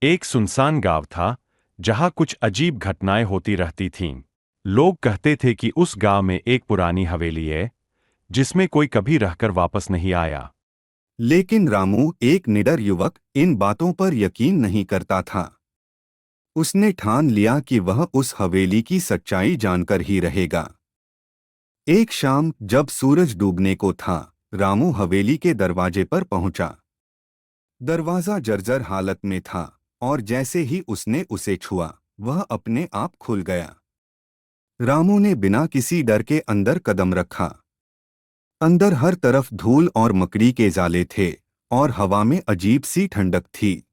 एक सुनसान गांव था जहां कुछ अजीब घटनाएं होती रहती थीं। लोग कहते थे कि उस गांव में एक पुरानी हवेली है जिसमें कोई कभी रहकर वापस नहीं आया। लेकिन रामू, एक निडर युवक, इन बातों पर यकीन नहीं करता था। उसने ठान लिया कि वह उस हवेली की सच्चाई जानकर ही रहेगा। एक शाम जब सूरज डूबने को था, रामू हवेली के दरवाजे पर पहुंचा। दरवाजा जर्जर हालत में था और जैसे ही उसने उसे छुआ, वह अपने आप खुल गया। रामू ने बिना किसी डर के अंदर कदम रखा। अंदर हर तरफ धूल और मकड़ी के जाले थे और हवा में अजीब सी ठंडक थी।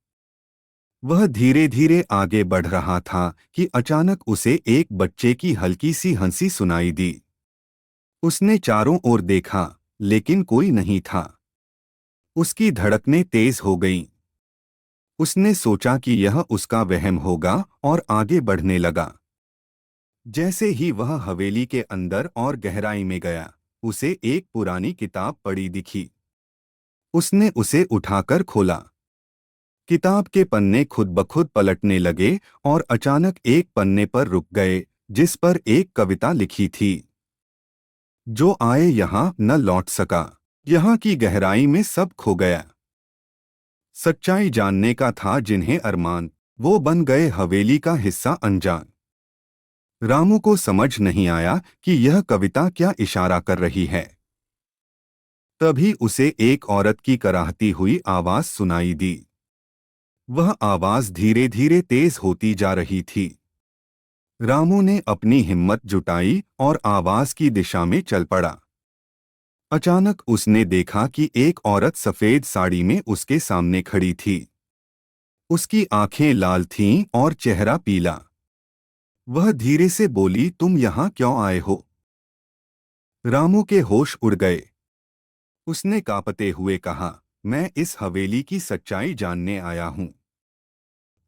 वह धीरे धीरे आगे बढ़ रहा था कि अचानक उसे एक बच्चे की हल्की सी हंसी सुनाई दी। उसने चारों ओर देखा, लेकिन कोई नहीं था। उसकी धड़कनें तेज हो गईं। उसने सोचा कि यह उसका वहम होगा और आगे बढ़ने लगा। जैसे ही वह हवेली के अंदर और गहराई में गया, उसे एक पुरानी किताब पड़ी दिखी। उसने उसे उठाकर खोला। किताब के पन्ने खुद ब खुद पलटने लगे और अचानक एक पन्ने पर रुक गए, जिस पर एक कविता लिखी थी। जो आए यहाँ न लौट सका, यहाँ की गहराई में सब खो गया। सच्चाई जानने का था जिन्हें अरमान, वो बन गए हवेली का हिस्सा अनजान। रामू को समझ नहीं आया कि यह कविता क्या इशारा कर रही है। तभी उसे एक औरत की कराहती हुई आवाज सुनाई दी। वह आवाज धीरे धीरे तेज होती जा रही थी। रामू ने अपनी हिम्मत जुटाई और आवाज की दिशा में चल पड़ा। अचानक उसने देखा कि एक औरत सफेद साड़ी में उसके सामने खड़ी थी। उसकी आंखें लाल थीं और चेहरा पीला। वह धीरे से बोली, तुम यहाँ क्यों आए हो? रामू के होश उड़ गए। उसने कांपते हुए कहा, मैं इस हवेली की सच्चाई जानने आया हूँ।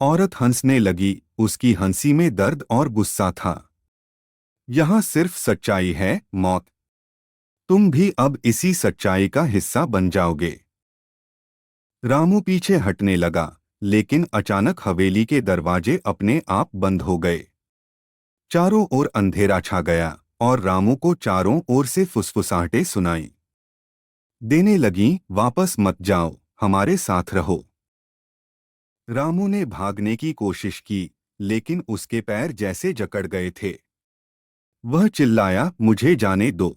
औरत हंसने लगी, उसकी हंसी में दर्द और गुस्सा था। यहाँ सिर्फ सच्चाई है, मौत। तुम भी अब इसी सच्चाई का हिस्सा बन जाओगे। रामू पीछे हटने लगा, लेकिन अचानक हवेली के दरवाजे अपने आप बंद हो गए। चारों ओर अंधेरा छा गया और रामू को चारों ओर से फुसफुसाहटें सुनाई देने लगीं, वापस मत जाओ, हमारे साथ रहो। रामू ने भागने की कोशिश की, लेकिन उसके पैर जैसे जकड़ गए थे। वह चिल्लाया, मुझे जाने दो।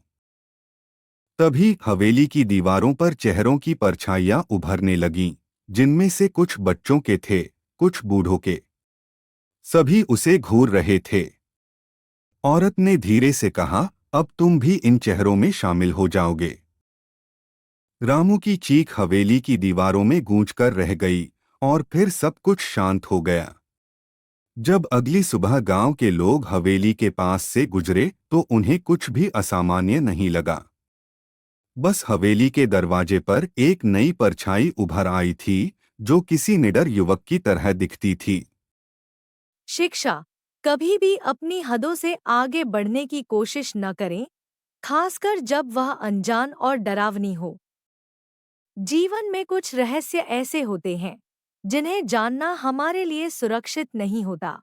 तभी हवेली की दीवारों पर चेहरों की परछाइयां उभरने लगीं, जिनमें से कुछ बच्चों के थे, कुछ बूढ़ों के। सभी उसे घूर रहे थे। औरत ने धीरे से कहा, अब तुम भी इन चेहरों में शामिल हो जाओगे। रामू की चीख हवेली की दीवारों में गूंजकर रह गई और फिर सब कुछ शांत हो गया। जब अगली सुबह गांव के लोग हवेली के पास से गुजरे तो उन्हें कुछ भी असामान्य नहीं लगा। बस हवेली के दरवाजे पर एक नई परछाई उभर आई थी, जो किसी निडर युवक की तरह दिखती थी। शिक्षा। कभी भी अपनी हदों से आगे बढ़ने की कोशिश न करें, खासकर जब वह अनजान और डरावनी हो। जीवन में कुछ रहस्य ऐसे होते हैं जिन्हें जानना हमारे लिए सुरक्षित नहीं होता।